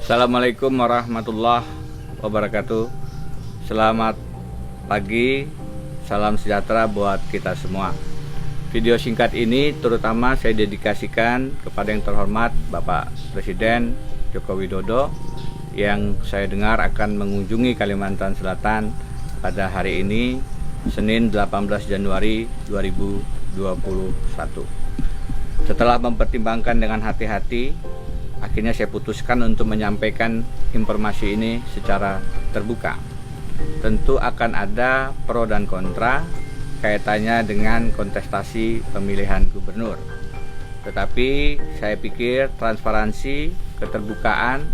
Assalamualaikum warahmatullahi wabarakatuh. Selamat pagi, salam sejahtera buat kita semua. Video singkat ini terutama saya dedikasikan kepada yang terhormat Bapak Presiden Joko Widodo yang saya dengar akan mengunjungi Kalimantan Selatan pada hari ini, Senin 18 Januari 2021. Setelah mempertimbangkan dengan hati-hati, akhirnya saya putuskan untuk menyampaikan informasi ini secara terbuka. Tentu akan ada pro dan kontra kaitannya dengan kontestasi pemilihan gubernur. Tetapi saya pikir transparansi, keterbukaan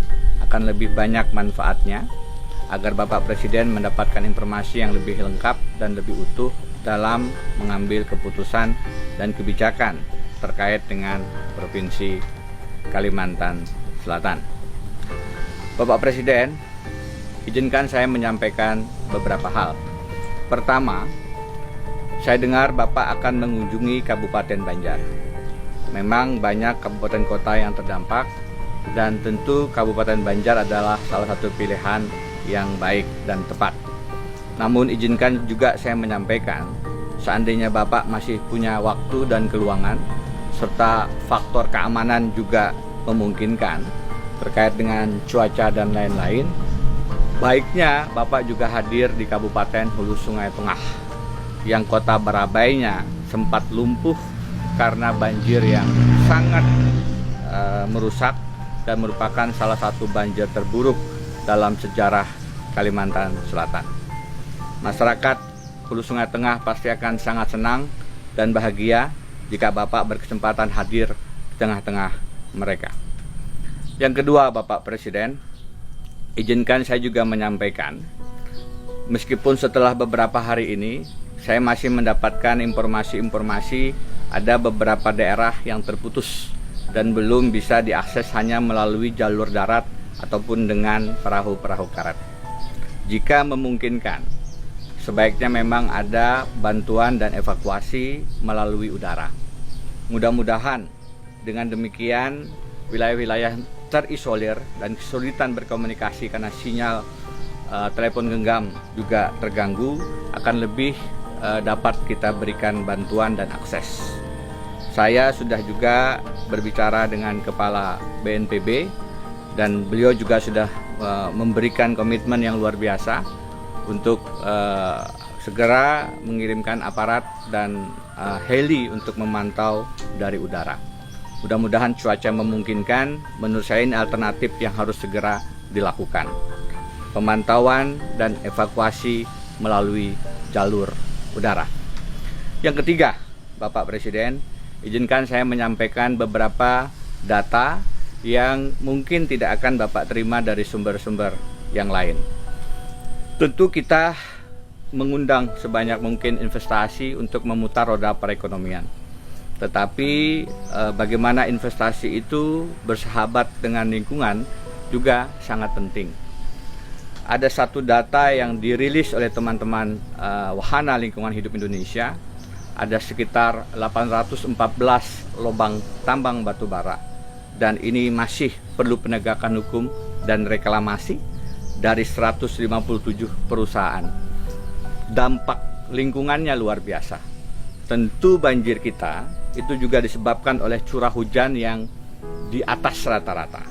akan lebih banyak manfaatnya agar Bapak Presiden mendapatkan informasi yang lebih lengkap dan lebih utuh dalam mengambil keputusan dan kebijakan terkait dengan Provinsi Kalimantan Selatan. Bapak Presiden, izinkan saya menyampaikan beberapa hal. Pertama, saya dengar Bapak akan mengunjungi Kabupaten Banjar. Memang banyak kabupaten kota yang terdampak dan tentu Kabupaten Banjar adalah salah satu pilihan yang baik dan tepat. Namun izinkan juga saya menyampaikan, seandainya Bapak masih punya waktu dan keluangan serta faktor keamanan juga memungkinkan terkait dengan cuaca dan lain-lain, baiknya Bapak juga hadir di Kabupaten Hulu Sungai Tengah yang kota Barabainya sempat lumpuh karena banjir yang sangat merusak dan merupakan salah satu banjir terburuk dalam sejarah Kalimantan Selatan. Masyarakat Hulu Sungai Tengah pasti akan sangat senang dan bahagia jika Bapak berkesempatan hadir di tengah-tengah mereka. Yang kedua, Bapak Presiden, izinkan saya juga menyampaikan, meskipun setelah beberapa hari ini saya masih mendapatkan informasi-informasi ada beberapa daerah yang terputus dan belum bisa diakses hanya melalui jalur darat ataupun dengan perahu-perahu karet. Jika memungkinkan, sebaiknya memang ada bantuan dan evakuasi melalui udara. Mudah-mudahan dengan demikian wilayah-wilayah terisolir dan kesulitan berkomunikasi karena sinyal telepon genggam juga terganggu akan lebih dapat kita berikan bantuan dan akses. Saya sudah juga berbicara dengan Kepala BNPB dan beliau juga sudah memberikan komitmen yang luar biasa untuk segera mengirimkan aparat dan heli untuk memantau dari udara. Mudah-mudahan cuaca memungkinkan. Menurut saya ini alternatif yang harus segera dilakukan. Pemantauan dan evakuasi melalui jalur udara. Yang ketiga, Bapak Presiden, izinkan saya menyampaikan beberapa data yang mungkin tidak akan Bapak terima dari sumber-sumber yang lain. Tentu kita mengundang sebanyak mungkin investasi untuk memutar roda perekonomian. Tetapi bagaimana investasi itu bersahabat dengan lingkungan juga sangat penting. Ada satu data yang dirilis oleh teman-teman Wahana Lingkungan Hidup Indonesia, ada sekitar 814 lubang tambang batu bara, dan ini masih perlu penegakan hukum dan reklamasi dari 157 perusahaan. Dampak lingkungannya luar biasa. Tentu banjir kita itu juga disebabkan oleh curah hujan yang di atas rata-rata.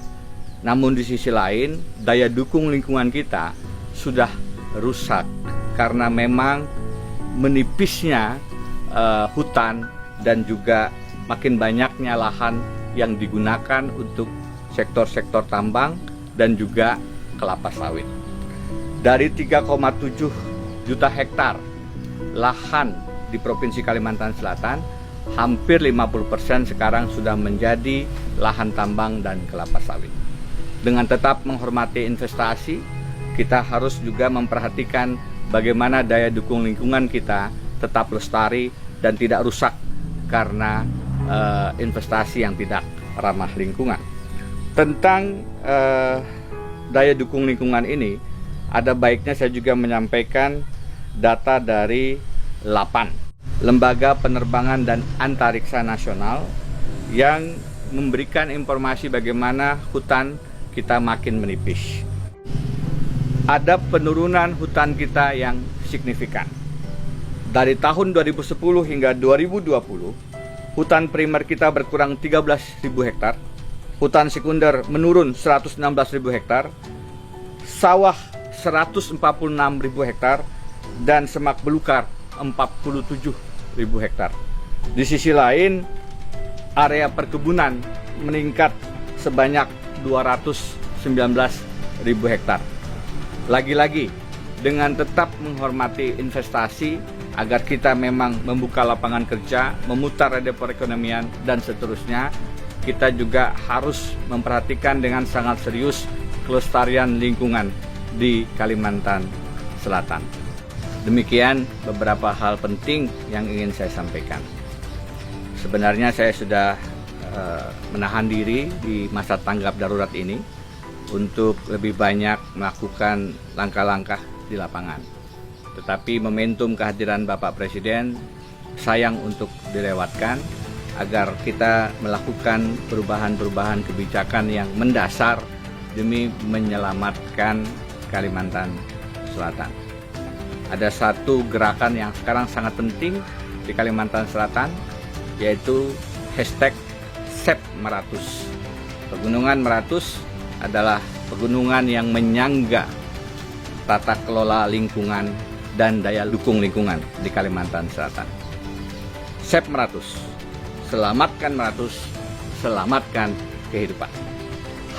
Namun di sisi lain, daya dukung lingkungan kita sudah rusak karena memang menipisnya hutan dan juga makin banyaknya lahan yang digunakan untuk sektor-sektor tambang dan juga kelapa sawit. Dari 3,7 juta hektar lahan di Provinsi Kalimantan Selatan, hampir 50% sekarang sudah menjadi lahan tambang dan kelapa sawit. Dengan tetap menghormati investasi, kita harus juga memperhatikan bagaimana daya dukung lingkungan kita tetap lestari dan tidak rusak karena investasi yang tidak ramah lingkungan. Tentang daya dukung lingkungan ini, ada baiknya saya juga menyampaikan data dari LAPAN, Lembaga Penerbangan dan Antariksa Nasional, yang memberikan informasi bagaimana hutan kita makin menipis. Ada penurunan hutan kita yang signifikan. Dari tahun 2010 hingga 2020, hutan primer kita berkurang 13.000 hektar, hutan sekunder menurun 116.000 hektar, sawah 146.000 hektar, dan semak belukar 47.000 hektar. Di sisi lain, area perkebunan meningkat sebanyak 219.000 hektar. Lagi-lagi, dengan tetap menghormati investasi agar kita memang membuka lapangan kerja, memutar roda perekonomian, dan seterusnya, kita juga harus memperhatikan dengan sangat serius kelestarian lingkungan di Kalimantan Selatan. Demikian beberapa hal penting yang ingin saya sampaikan. Sebenarnya saya sudah menahan diri di masa tanggap darurat ini untuk lebih banyak melakukan langkah-langkah di lapangan. Tetapi momentum kehadiran Bapak Presiden sayang untuk dilewatkan agar kita melakukan perubahan-perubahan kebijakan yang mendasar demi menyelamatkan Kalimantan Selatan. Ada satu gerakan yang sekarang sangat penting di Kalimantan Selatan, yaitu hashtag Sep Meratus. Pegunungan Meratus adalah pegunungan yang menyangga tata kelola lingkungan dan daya dukung lingkungan di Kalimantan Selatan. Sep Meratus, selamatkan Meratus, selamatkan kehidupan.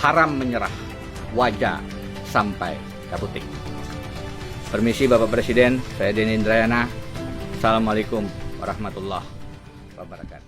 Haram menyerah, wajah sampai Kaputing. Permisi Bapak Presiden, saya Denny Indrayana. Assalamualaikum warahmatullahi wabarakatuh.